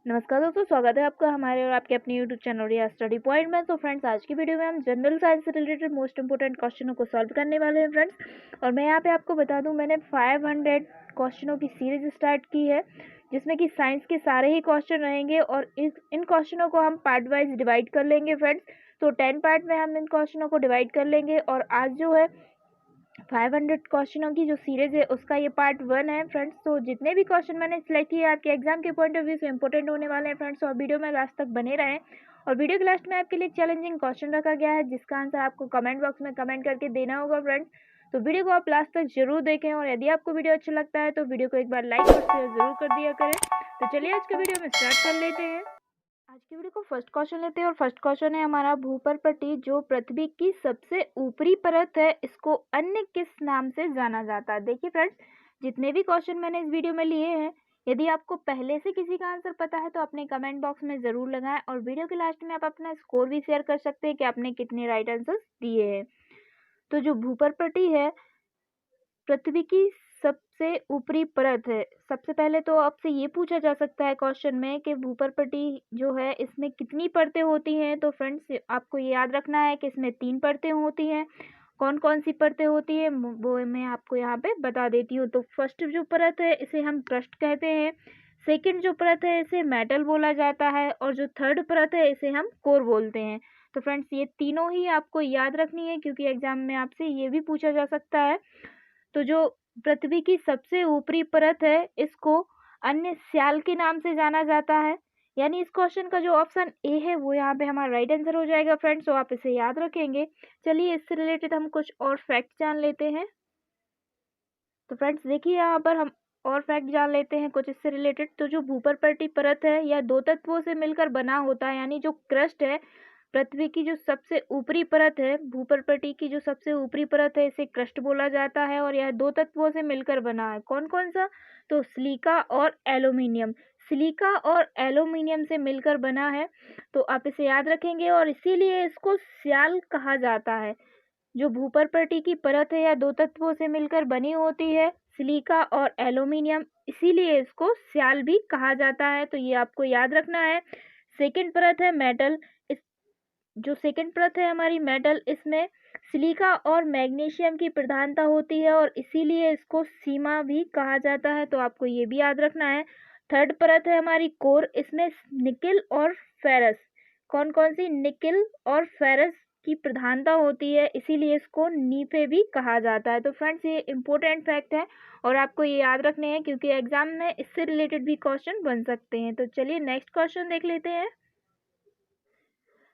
नमस्कार दोस्तों, स्वागत है आपका हमारे और आपके अपने यूट्यूब चैनल या स्टडी पॉइंट में। तो फ्रेंड्स, आज की वीडियो में हम जनरल साइंस से रिलेटेड मोस्ट इंपोर्टेंट क्वेश्चनों को सॉल्व करने वाले हैं फ्रेंड्स। और मैं यहाँ पे आपको बता दूं, मैंने 500 क्वेश्चनों की सीरीज स्टार्ट की है, जिसमें कि साइंस के सारे ही क्वेश्चन रहेंगे और इन क्वेश्चनों को हम पार्ट वाइज डिवाइड कर लेंगे फ्रेंड्स। तो 10 पार्ट में हम इन क्वेश्चनों को डिवाइड कर लेंगे और आज जो है 500 क्वेश्चनों की जो सीरीज है उसका ये पार्ट 1 है फ्रेंड्स। तो जितने भी क्वेश्चन मैंने सिलेक्ट किए आपके एग्जाम के पॉइंट ऑफ व्यू से इंपॉर्टेंट होने वाले हैं फ्रेंड्स। और वीडियो में लास्ट तक बने रहें। और वीडियो के लास्ट में आपके लिए चैलेंजिंग क्वेश्चन रखा गया है, जिसका आंसर आपको कमेंट बॉक्स में कमेंट करके देना होगा फ्रेंड्स। तो वीडियो को आप लास्ट तक जरूर देखें और यदि आपको वीडियो अच्छा लगता है तो वीडियो को एक बार लाइक और शेयर जरूर कर दिया करें। तो चलिए आज का वीडियो में स्टार्ट कर लेते हैं। आज की वीडियो को फर्स्ट क्वेश्चन लेते हैं और फर्स्ट क्वेश्चन है हमारा, भूपर्पटी जो पृथ्वी की सबसे ऊपरी परत है, इसको अन्य किस नाम से जाना जाता है। देखिए फ्रेंड्स, जितने भी क्वेश्चन मैंने इस वीडियो में लिए हैं, यदि आपको पहले से किसी का आंसर पता है तो अपने कमेंट बॉक्स में जरूर लगाएं और वीडियो के लास्ट में आप अपना स्कोर भी शेयर कर सकते हैं कि आपने कितने राइट आंसर्स दिए हैं। तो जो भूपर्पटी है पृथ्वी की सबसे ऊपरी परत है। सबसे पहले तो आपसे ये पूछा जा सकता है क्वेश्चन में कि भूपर्पटी जो है इसमें कितनी परतें होती हैं। तो फ्रेंड्स, आपको ये याद रखना है कि इसमें 3 परतें होती हैं। कौन कौन सी परतें होती है वो मैं आपको यहाँ पे बता देती हूँ। तो फर्स्ट जो परत है इसे हम क्रस्ट कहते हैं, सेकंड जो परत है इसे मेटल बोला जाता है और जो थर्ड परत है इसे हम कोर बोलते हैं। तो फ्रेंड्स, ये तीनों ही आपको याद रखनी है क्योंकि एग्जाम में आपसे ये भी पूछा जा सकता है। तो जो पृथ्वी की सबसे ऊपरी परत है इसको अन्य स्याल के नाम से जाना जाता है। यानी इस क्वेश्चन का जो ऑप्शन ए है वो यहाँ पे हमारा राइट आंसर हो जाएगा फ्रेंड्स। तो आप इसे याद रखेंगे। चलिए इससे रिलेटेड हम कुछ और फैक्ट जान लेते हैं। तो फ्रेंड्स देखिए, यहाँ पर हम और फैक्ट जान लेते हैं कुछ इससे रिलेटेड। तो जो भूपर्पटी परत है यह 2 तत्वों से मिलकर बना होता है। यानी जो क्रस्ट है, पृथ्वी की जो सबसे ऊपरी परत है, भूपर्पटी की जो सबसे ऊपरी परत है, इसे क्रस्ट बोला जाता है और यह 2 तत्वों से मिलकर बना है। कौन कौन सा? तो सिलिका और एल्यूमिनियम। सिलिका और एल्यूमिनियम से मिलकर बना है। तो आप इसे याद रखेंगे और इसीलिए इसको स्याल कहा जाता है। जो भूपर्पटी की परत है यह 2 तत्वों से मिलकर बनी होती है, सिलिका और एल्यूमिनियम, इसीलिए इसको स्याल भी कहा जाता है। तो ये आपको याद रखना है। सेकंड परत है मेटल। इस जो सेकंड परत है हमारी मेटल, इसमें सिलिका और मैग्नीशियम की प्रधानता होती है और इसीलिए इसको सीमा भी कहा जाता है। तो आपको ये भी याद रखना है। थर्ड परत है हमारी कोर, इसमें निकिल और फेरस, कौन कौन सी? निकिल और फेरस की प्रधानता होती है, इसीलिए इसको नीफे भी कहा जाता है। तो फ्रेंड्स, ये इंपॉर्टेंट फैक्ट है और आपको ये याद रखने हैं क्योंकि एग्जाम में इससे रिलेटेड भी क्वेश्चन बन सकते हैं। तो चलिए नेक्स्ट क्वेश्चन देख लेते हैं।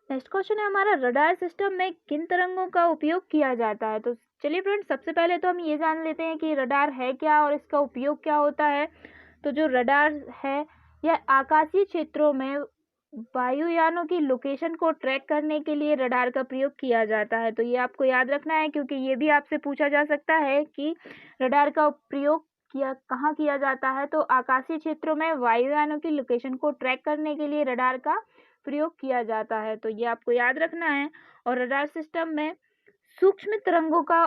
नेक्स्ट क्वेश्चन है हमारा, रडार सिस्टम में किन तरंगों का उपयोग किया जाता है। तो चलिए फ्रेंड्स, सबसे पहले तो हम ये जान लेते हैं कि रडार है क्या और इसका उपयोग क्या होता है। तो जो रडार है यह आकाशीय क्षेत्रों में वायुयानों की लोकेशन को ट्रैक करने के लिए रडार का प्रयोग किया जाता है। तो ये आपको याद रखना है क्योंकि ये भी आपसे पूछा जा सकता है कि रडार का प्रयोग कहाँ किया जाता है। तो आकाशीय क्षेत्रों में वायुयानों की लोकेशन को ट्रैक करने के लिए रडार का प्रयोग किया जाता है। तो ये आपको याद रखना है। और रडार सिस्टम में सूक्ष्म तरंगों का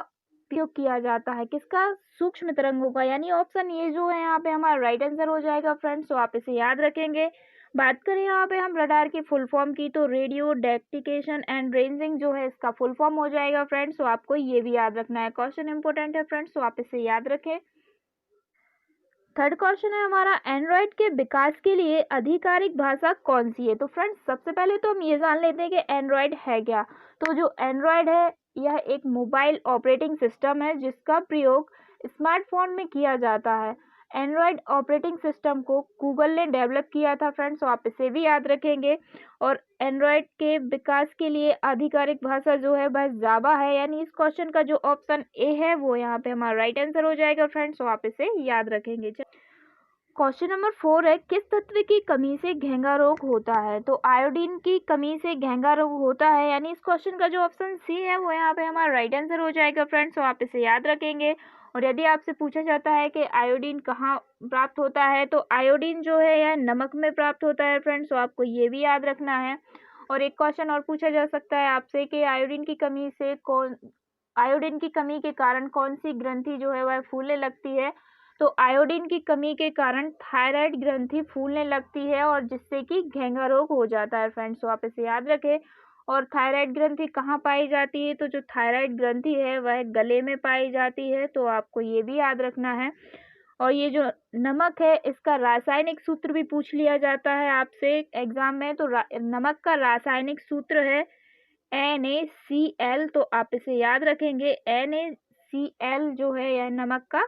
उपयोग किया जाता है। किसका? सूक्ष्म तरंगों का। यानी ऑप्शन ये जो है यहाँ पे हमारा राइट आंसर हो जाएगा फ्रेंड्स। तो आप इसे याद रखेंगे। बात करें यहाँ पे हम रडार की फुल फॉर्म की, तो रेडियो डेटेक्शन एंड रेंजिंग जो है इसका फुल फॉर्म हो जाएगा फ्रेंड्स। तो आपको ये भी याद रखना है। क्वेश्चन इंपॉर्टेंट है फ्रेंड्स, तो आप इसे याद रखें। थर्ड क्वेश्चन है हमारा, एंड्रॉयड के विकास के लिए आधिकारिक भाषा कौन सी है। तो फ्रेंड्स, सबसे पहले तो हम ये जान लेते हैं कि एंड्रॉयड है क्या। तो जो एंड्रॉयड है यह एक मोबाइल ऑपरेटिंग सिस्टम है जिसका प्रयोग स्मार्टफोन में किया जाता है। एंड्रॉयड ऑपरेटिंग सिस्टम को गूगल ने डेवलप किया था फ्रेंड्स। तो आप इसे भी याद रखेंगे। और एंड्रॉयड के विकास के लिए आधिकारिक भाषा जो है वह जावा है। यानी इस क्वेश्चन का जो ऑप्शन ए है वो यहाँ पे हमारा राइट आंसर हो जाएगा फ्रेंड्स। तो आप इसे याद रखेंगे। क्वेश्चन नंबर 4 है, किस तत्व की कमी से घेंगा रोग होता है। तो आयोडीन की कमी से घेंगा रोग होता है। यानी इस क्वेश्चन का जो ऑप्शन सी है वो यहाँ पे हमारा राइट आंसर हो जाएगा फ्रेंड्स। तो आप इसे याद रखेंगे। और यदि आपसे पूछा जाता है कि आयोडीन कहाँ प्राप्त होता है, तो आयोडीन जो है यह नमक में प्राप्त होता है फ्रेंड्स। तो आपको ये भी याद रखना है। और एक क्वेश्चन और पूछा जा सकता है आपसे कि आयोडीन की कमी के कारण कौन सी ग्रंथि जो है वह फूलने लगती है। तो आयोडीन की कमी के कारण थायराइड ग्रंथि फूलने लगती है और जिससे कि घेंगा रोग हो जाता है फ्रेंड्स। तो आप इसे याद रखें। और थायराइड ग्रंथि कहाँ पाई जाती है? तो जो थायराइड ग्रंथि है वह गले में पाई जाती है, तो आपको ये भी याद रखना है। और ये जो नमक है इसका रासायनिक सूत्र भी पूछ लिया जाता है आपसे एग्जाम में। तो नमक का रासायनिक सूत्र है NaCl। तो आप इसे याद रखेंगे। NaCl जो है यह नमक का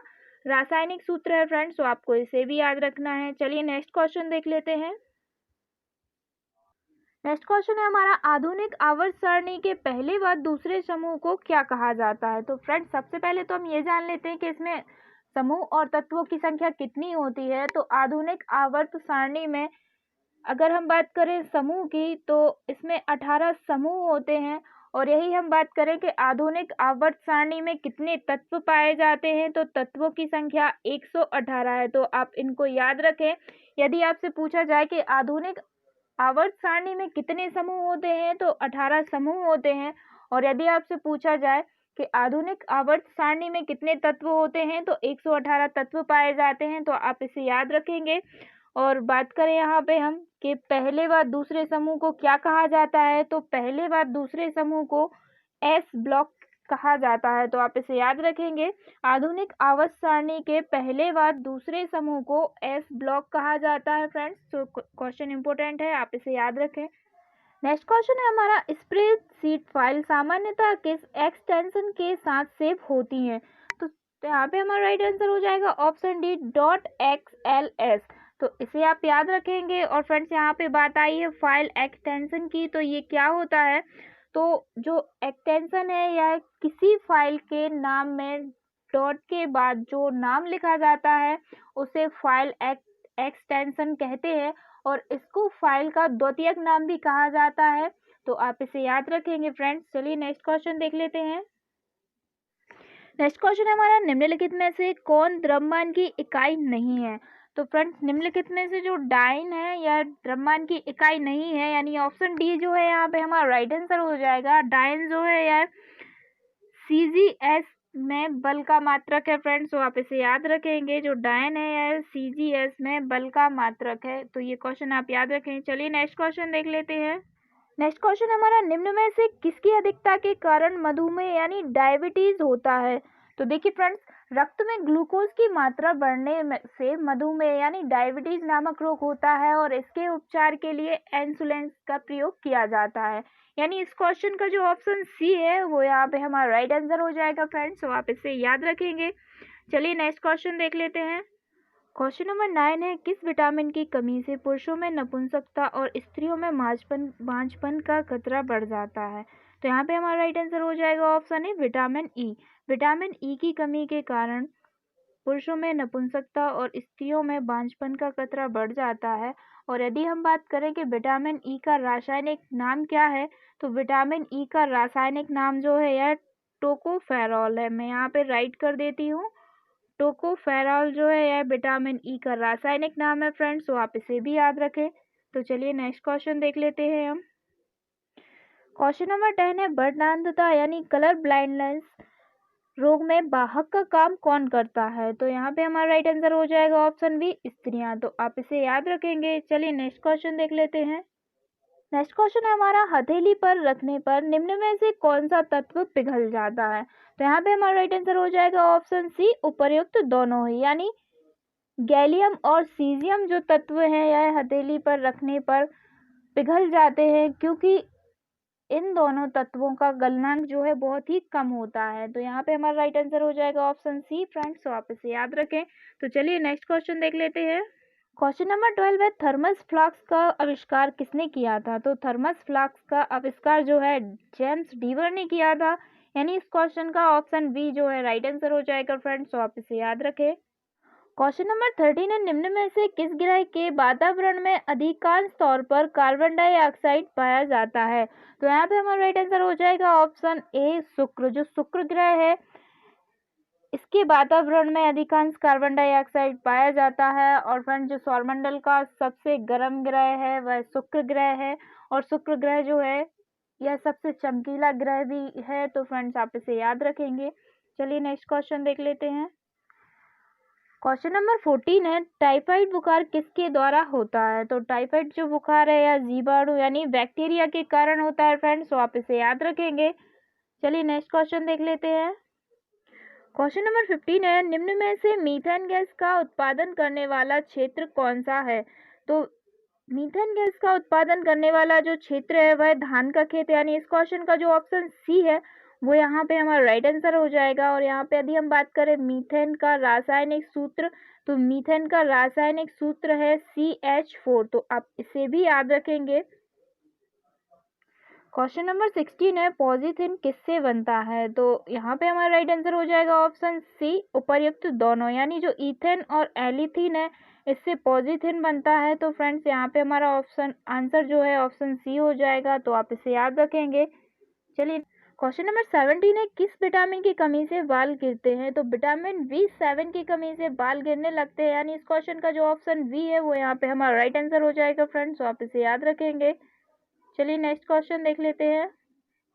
रासायनिक सूत्र है फ्रेंड्स। तो आपको इसे भी याद रखना है। चलिए नेक्स्ट क्वेश्चन देख लेते हैं। नेक्स्ट क्वेश्चन है हमारा, आधुनिक आवर्त सारणी के पहले व दूसरे समूह को क्या कहा जाता है? तो फ्रेंड्स सबसे पहले तो हम ये जान लेते हैं कि इसमें समूह और तत्वों की संख्या कितनी होती है। तो आधुनिक आवर्त सारणी में अगर हम बात करें समूह की तो इसमें 18 समूह होते हैं। और यही हम बात करें कि आधुनिक आवर्त सारणी में कितने तत्व पाए जाते हैं, तो तत्वों की संख्या 118 है। तो आप इनको याद रखें। यदि आपसे पूछा जाए कि आधुनिक आवर्त सारणी में कितने समूह होते हैं, तो 18 समूह होते हैं। और यदि आपसे पूछा जाए कि आधुनिक आवर्त सारणी में कितने तत्व होते हैं, तो 118 तत्व पाए जाते हैं। तो आप इसे याद रखेंगे। और बात करें यहाँ पे हम कि पहले व दूसरे समूह को क्या कहा जाता है, तो पहले व दूसरे समूह को एस ब्लॉक कहा जाता है। तो आप इसे याद रखेंगे। आधुनिक आवर्त सारणी के पहले व दूसरे समूह को एस ब्लॉक कहा जाता है फ्रेंड्स। तो क्वेश्चन इंपॉर्टेंट है, आप इसे याद रखें। नेक्स्ट क्वेश्चन है हमारा, स्प्रेडशीट फाइल सामान्यतः किस एक्सटेंशन के साथ सेव होती है? तो यहाँ पे हमारा राइट आंसर हो जाएगा ऑप्शन डी .xls। तो इसे आप याद रखेंगे। और फ्रेंड्स यहाँ पे बात आई है फाइल एक्सटेंशन की, तो ये क्या होता है? तो जो एक्सटेंशन है या किसी फाइल के नाम में डॉट के बाद जो नाम लिखा जाता है उसे फाइल एक्सटेंशन कहते हैं। और इसको फाइल का द्वितीयक नाम भी कहा जाता है। तो आप इसे याद रखेंगे फ्रेंड्स। चलिए नेक्स्ट क्वेश्चन देख लेते हैं। नेक्स्ट क्वेश्चन है हमारा, निम्नलिखित में से कौन द्रव्यमान की इकाई नहीं है? तो फ्रेंड्स निम्नलिखित में से जो डाइन है यह द्रव्यमान की इकाई नहीं है, यानी ऑप्शन डी जो है यहाँ पे हमारा राइट आंसर हो जाएगा। डाइन जो है यह CgS में बल का मात्रक है फ्रेंड्स। तो आप इसे याद रखेंगे। जो डायन है यह CgS में बल का मात्रक है। तो ये क्वेश्चन आप याद रखें। चलिए नेक्स्ट क्वेश्चन देख लेते हैं। नेक्स्ट क्वेश्चन हमारा, निम्न में से किसकी अधिकता के कारण मधुमेह यानी डायबिटीज होता है? तो देखिए फ्रेंड्स, रक्त में ग्लूकोज की मात्रा बढ़ने से मधुमेह यानी डायबिटीज नामक रोग होता है और इसके उपचार के लिए इंसुलिन का प्रयोग किया जाता है। यानी इस क्वेश्चन का जो ऑप्शन सी है वो यहाँ पे हमारा राइट आंसर हो जाएगा फ्रेंड्स। तो आप इसे याद रखेंगे। चलिए नेक्स्ट क्वेश्चन देख लेते हैं। क्वेश्चन नंबर 9 है, किस विटामिन की कमी से पुरुषों में नपुंसकता और स्त्रियों में बांझपन का खतरा बढ़ जाता है? तो यहाँ पे हमारा राइट आंसर हो जाएगा ऑप्शन है विटामिन ई। विटामिन ई की कमी के कारण पुरुषों में नपुंसकता और स्त्रियों में बांझपन का खतरा बढ़ जाता है। और यदि हम बात करें कि विटामिन ई का रासायनिक नाम क्या है, तो विटामिन ई का रासायनिक नाम जो है यह टोकोफेरॉल है। मैं यहाँ पे राइट कर देती हूँ। टोकोफेरॉल जो है यह विटामिन ई का रासायनिक नाम है फ्रेंड्स। तो आप इसे भी याद रखें। तो चलिए नेक्स्ट क्वेश्चन देख लेते हैं हम। क्वेश्चन नंबर 10 है, वर्णांधता यानी कलर ब्लाइंडनेस रोग में वाहक का काम कौन करता है? तो यहाँ पे हमारा राइट आंसर हो जाएगा ऑप्शन बी, स्त्रियां। तो आप इसे याद रखेंगे। चलिए नेक्स्ट क्वेश्चन देख लेते हैं। नेक्स्ट क्वेश्चन है हमारा, हथेली पर रखने पर निम्न में से कौन सा तत्व पिघल जाता है? तो यहाँ पे हमारा राइट आंसर हो जाएगा ऑप्शन सी, उपर्युक्त दोनों ही। यानी गैलियम और सीजियम जो तत्व हैं यह हथेली पर रखने पर पिघल जाते हैं, क्योंकि इन दोनों तत्वों का गलनांक जो है बहुत ही कम होता है। तो यहाँ पे हमारा राइट आंसर हो जाएगा ऑप्शन सी फ्रेंड्स। तो आप इसे याद रखें। तो चलिए नेक्स्ट क्वेश्चन देख लेते हैं। क्वेश्चन नंबर 12 है, थर्मस फ्लास्क का आविष्कार किसने किया था? तो थर्मस फ्लास्क का आविष्कार जो है जेम्स डीवर ने किया था। यानी इस क्वेश्चन का ऑप्शन बी जो है राइट आंसर हो जाएगा फ्रेंड्स। तो आप इसे याद रखें। क्वेश्चन नंबर 13 है, निम्न में से किस ग्रह के वातावरण में अधिकांश तौर पर कार्बन डाइऑक्साइड पाया जाता है? तो यहाँ पे हमारा राइट आंसर हो जाएगा ऑप्शन ए, शुक्र। जो शुक्र ग्रह है इसके वातावरण में अधिकांश कार्बन डाइऑक्साइड पाया जाता है। और फ्रेंड जो सौरमंडल का सबसे गर्म ग्रह है वह शुक्र ग्रह है। और शुक्र ग्रह जो है यह सबसे चमकीला ग्रह भी है। तो फ्रेंड्स आप इसे याद रखेंगे। चलिए नेक्स्ट क्वेश्चन देख लेते हैं। क्वेश्चन नंबर 14 है, टाइफाइड बुखार किसके द्वारा होता है? तो टाइफाइड जो बुखार है या जीवाणु यानी बैक्टीरिया के कारण होता है फ्रेंड्स, तो आप इसे याद रखेंगे। चलिए नेक्स्ट क्वेश्चन देख लेते हैं। क्वेश्चन नंबर 15 है, निम्न में से मीथेन गैस का उत्पादन करने वाला क्षेत्र कौन सा है? तो मीथेन गैस का उत्पादन करने वाला जो क्षेत्र है वह धान का खेत, यानी इस क्वेश्चन का जो ऑप्शन सी है वो यहाँ पे हमारा राइट आंसर हो जाएगा। और यहाँ पे यदि हम बात करें मीथेन का रासायनिक सूत्र, तो मीथेन का रासायनिक सूत्र है CH4, तो आप इसे भी याद रखेंगे। क्वेश्चन नंबर 16 है, पॉलीथीन किससे बनता है? तो यहाँ पे हमारा राइट आंसर हो जाएगा ऑप्शन सी, उपर्युक्त दोनों, यानी जो ईथेन और एलिथीन है इससे पॉलीथीन बनता है। तो फ्रेंड्स यहाँ पे हमारा ऑप्शन आंसर जो है ऑप्शन सी हो जाएगा, तो आप इसे याद रखेंगे। चलिए क्वेश्चन नंबर 17 है, किस विटामिन की कमी से बाल गिरते हैं? तो विटामिन B7 की कमी से बाल गिरने लगते हैं, यानी इस क्वेश्चन का जो ऑप्शन बी है वो यहाँ पे हमारा राइट आंसर हो जाएगा फ्रेंड्स, तो आप इसे याद रखेंगे। चलिए नेक्स्ट क्वेश्चन देख लेते हैं।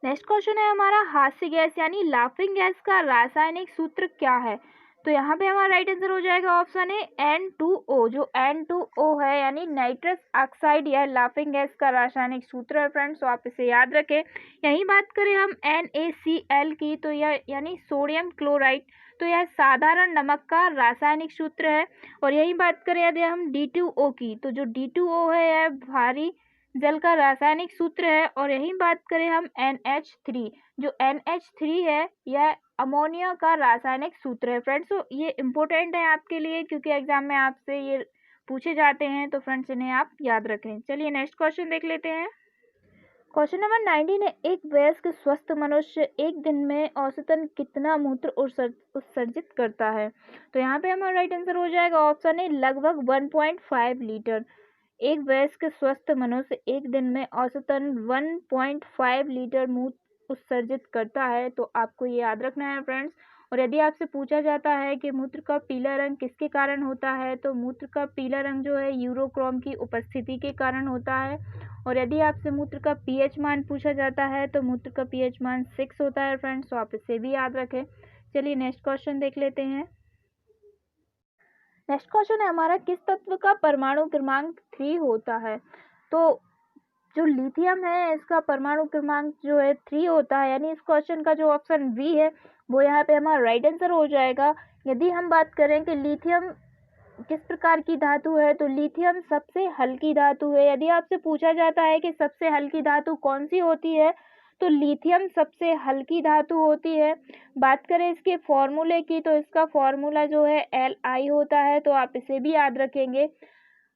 नेक्स्ट क्वेश्चन है हमारा, हास्य गैस यानी लाफिंग गैस का रासायनिक सूत्र क्या है? तो यहाँ पे हमारा राइट आंसर हो जाएगा ऑप्शन है N2O। जो N2O है यानी नाइट्रस ऑक्साइड, यह लाफिंग गैस का रासायनिक सूत्र है फ्रेंड्स, तो आप इसे याद रखें। यही बात करें हम NaCl की, तो यह यानी सोडियम क्लोराइड, तो यह साधारण नमक का रासायनिक सूत्र है। और यही बात करें यदि हम D2O की, तो जो D2O है यह भारी जल का रासायनिक सूत्र है। और यही बात करें हम NH3, जो NH3 है यह अमोनिया का रासायनिक सूत्र है फ्रेंड्स। तो ये इम्पोर्टेंट है आपके लिए क्योंकि एग्जाम में आपसे ये पूछे जाते हैं, तो फ्रेंड्स इन्हें आप याद रखें। चलिए नेक्स्ट क्वेश्चन देख लेते हैं। क्वेश्चन नंबर 19 है, एक वयस्क स्वस्थ मनुष्य एक दिन में औसतन कितना मूत्र उत्सर्जित करता है? तो यहाँ पे हमारा राइट आंसर हो जाएगा ऑप्शन है लगभग 1.5 लीटर। एक वयस्क स्वस्थ मनुष्य एक दिन में औसतन 1.5 लीटर मूत्र उत्सर्जित करता है, तो आपको ये याद रखना है फ्रेंड्स। और यदि आपसे पूछा जाता है कि मूत्र का पीला रंग किसके कारण होता है, तो मूत्र का पीला रंग जो है यूरोक्रोम की उपस्थिति के कारण होता है। और यदि आपसे मूत्र का पीएच मान पूछा जाता है तो मूत्र का पीएच मान 6 होता है फ्रेंड्स, तो आप इसे भी याद रखें। चलिए नेक्स्ट क्वेश्चन देख लेते हैं। नेक्स्ट क्वेश्चन है हमारा, किस तत्व का परमाणु क्रमांक 3 होता है? तो जो लिथियम है इसका परमाणु क्रमांक जो है 3 होता है, यानी इस क्वेश्चन का जो ऑप्शन बी है वो यहाँ पे हमारा राइट आंसर हो जाएगा। यदि हम बात करें कि लिथियम किस प्रकार की धातु है, तो लिथियम सबसे हल्की धातु है। यदि आपसे पूछा जाता है कि सबसे हल्की धातु कौन सी होती है, तो लिथियम सबसे हल्की धातु होती है। बात करें इसके फॉर्मूले की, तो इसका फॉर्मूला जो है Li होता है, तो आप इसे भी याद रखेंगे।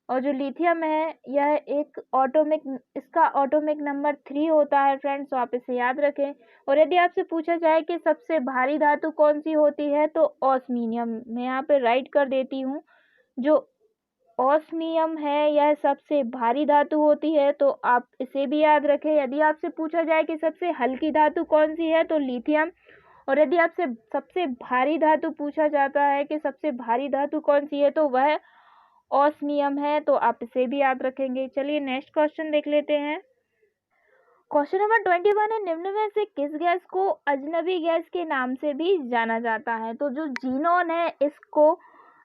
और जो लिथियम है यह इसका ऑटोमिक नंबर 3 होता है फ्रेंड्स, तो आप इसे याद रखें। और यदि आपसे पूछा जाए कि सबसे भारी धातु कौन सी होती है, तो ऑस्मियम, मैं यहाँ पे राइट कर देती हूँ, जो ऑस्मियम है यह सबसे भारी धातु होती है, तो आप इसे भी याद रखें। यदि आपसे पूछा जाए कि सबसे हल्की धातु कौन सी है, तो लिथियम। और यदि आपसे सबसे भारी धातु पूछा जाता है कि सबसे भारी धातु कौन सी है, तो वह ऑस्मियम है, तो आप इसे भी याद रखेंगे। चलिए नेक्स्ट क्वेश्चन देख लेते हैं। क्वेश्चन नंबर 21 है, निम्न में से किस गैस को अजनबी गैस के नाम से भी जाना जाता है? तो जो जीनोन है इसको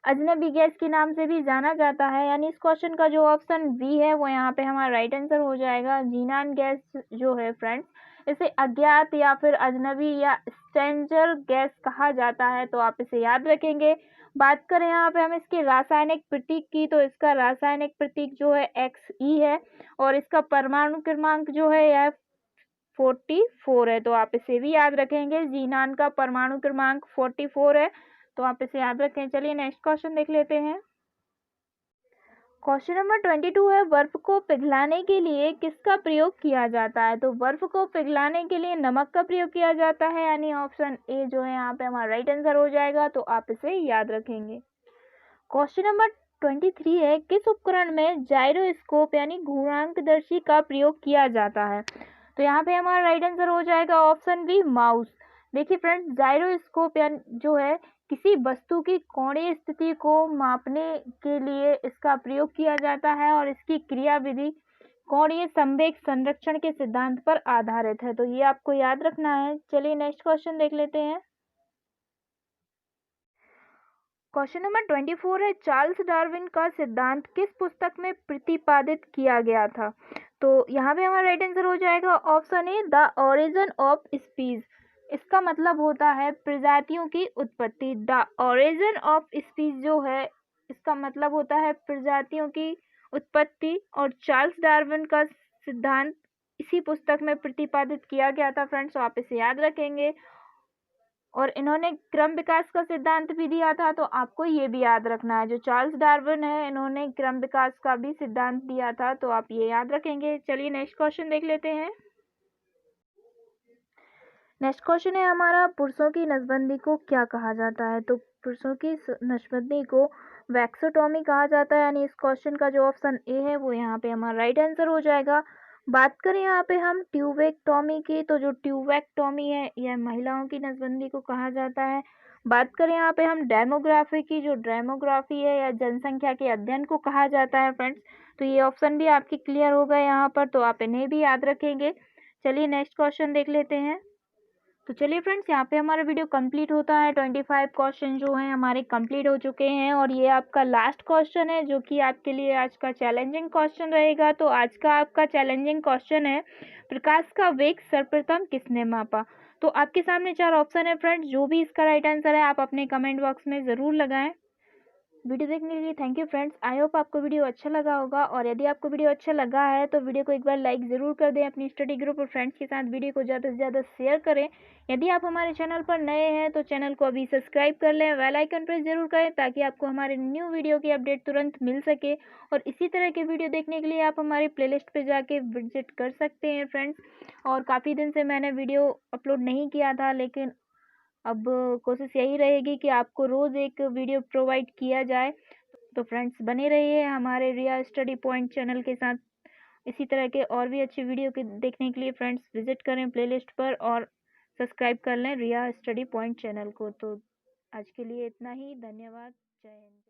अजनबी गैस के नाम से भी जाना जाता है, यानी इस क्वेश्चन का जो ऑप्शन बी है वो यहाँ पे हमारा राइट आंसर हो जाएगा। जीनान गैस जो है फ्रेंड्स, इसे अज्ञात या फिर अजनबी या स्ट्रेंजर गैस कहा जाता है, तो आप इसे याद रखेंगे। बात करें यहाँ पे हम इसके रासायनिक प्रतीक की, तो इसका रासायनिक प्रतीक जो है Xe है और इसका परमाणु क्रमांक जो है यह 44 है, तो आप इसे भी याद रखेंगे। जीनान का परमाणु क्रमांक 44 है, तो आप इसे याद रखें। चलिए नेक्स्ट क्वेश्चन देख लेते हैं। क्वेश्चन नंबर 22 है, बर्फ को पिघलाने के लिए किसका प्रयोग किया जाता है? तो बर्फ को पिघलाने के लिए नमक का प्रयोग किया जाता है, यानी ऑप्शन ए जो है यहाँ पे हमारा राइट आंसर हो जाएगा, तो आप इसे याद रखेंगे। क्वेश्चन नंबर 23 है, किस उपकरण में जाइरोस्कोप यानी घूर्णांकदर्शी का प्रयोग किया जाता है? तो यहाँ पे हमारा राइट आंसर हो जाएगा ऑप्शन बी, माउस। देखिए फ्रेंड्स, जाइरोस्कोप यानी जो है किसी वस्तु की कोणीय स्थिति को मापने के लिए इसका प्रयोग किया जाता है और इसकी क्रियाविधि कोणीय संवेग संरक्षण के सिद्धांत पर आधारित है, तो ये आपको याद रखना है। चलिए नेक्स्ट क्वेश्चन देख लेते हैं। क्वेश्चन नंबर 24 है, चार्ल्स डार्विन का सिद्धांत किस पुस्तक में प्रतिपादित किया गया था? तो यहाँ पे हमारा राइट आंसर हो जाएगा option A, the origin of species. इसका मतलब होता है प्रजातियों की उत्पत्ति। द ओरिजिन ऑफ स्पीज जो है इसका मतलब होता है प्रजातियों की उत्पत्ति, और चार्ल्स डार्विन का सिद्धांत इसी पुस्तक में प्रतिपादित किया गया था फ्रेंड्स, तो आप इसे याद रखेंगे। और इन्होंने क्रम विकास का सिद्धांत भी दिया था, तो आपको ये भी याद रखना है। जो चार्ल्स डार्विन है इन्होंने क्रम विकास का भी सिद्धांत दिया था, तो आप ये याद रखेंगे। चलिए नेक्स्ट क्वेश्चन देख लेते हैं। नेक्स्ट क्वेश्चन है हमारा, पुरुषों की नसबंदी को क्या कहा जाता है? तो पुरुषों की नसबंदी को वैक्सोटॉमी कहा जाता है, यानी इस क्वेश्चन का जो ऑप्शन ए है वो यहाँ पे हमारा राइट आंसर हो जाएगा। बात करें यहाँ पे हम ट्यूबेक्टॉमी की, तो जो ट्यूबेक्टॉमी है यह महिलाओं की नसबंदी को कहा जाता है। बात करें यहाँ पे हम डेमोग्राफी की, जो डेमोग्राफी है या जनसंख्या के अध्ययन को कहा जाता है फ्रेंड्स, तो ये ऑप्शन भी आपके क्लियर हो गए यहाँ पर, तो आप इन्हें भी याद रखेंगे। चलिए नेक्स्ट क्वेश्चन देख लेते हैं। तो चलिए फ्रेंड्स, यहाँ पे हमारा वीडियो कंप्लीट होता है। 25 क्वेश्चन जो हैं हमारे कंप्लीट हो चुके हैं, और ये आपका लास्ट क्वेश्चन है जो कि आपके लिए आज का चैलेंजिंग क्वेश्चन रहेगा। तो आज का आपका चैलेंजिंग क्वेश्चन है, प्रकाश का वेग सर्वप्रथम किसने मापा? तो आपके सामने 4 ऑप्शन है फ्रेंड्स, जो भी इसका राइट आंसर है आप अपने कमेंट बॉक्स में ज़रूर लगाएं। वीडियो देखने के लिए thank you friends. I hope आपको वीडियो अच्छा लगा होगा, और यदि आपको वीडियो अच्छा लगा है तो वीडियो को एक बार लाइक ज़रूर कर दें। अपनी स्टडी ग्रुप और फ्रेंड्स के साथ वीडियो को ज़्यादा से ज़्यादा शेयर करें। यदि आप हमारे चैनल पर नए हैं तो चैनल को अभी सब्सक्राइब कर लें, बेल आइकन प्रेस जरूर करें ताकि आपको हमारे न्यू वीडियो की अपडेट तुरंत मिल सके। और इसी तरह के वीडियो देखने के लिए आप हमारी प्लेलिस्ट पर जाके विजिट कर सकते हैं फ्रेंड्स। और काफ़ी दिन से मैंने वीडियो अपलोड नहीं किया था, लेकिन अब कोशिश यही रहेगी कि आपको रोज़ एक वीडियो प्रोवाइड किया जाए। तो फ्रेंड्स बने रहिए हमारे रिया स्टडी पॉइंट चैनल के साथ। इसी तरह के और भी अच्छे वीडियो के देखने के लिए फ्रेंड्स विजिट करें प्लेलिस्ट पर, और सब्सक्राइब कर लें रिया स्टडी पॉइंट चैनल को। तो आज के लिए इतना ही, धन्यवाद, जय हिंद।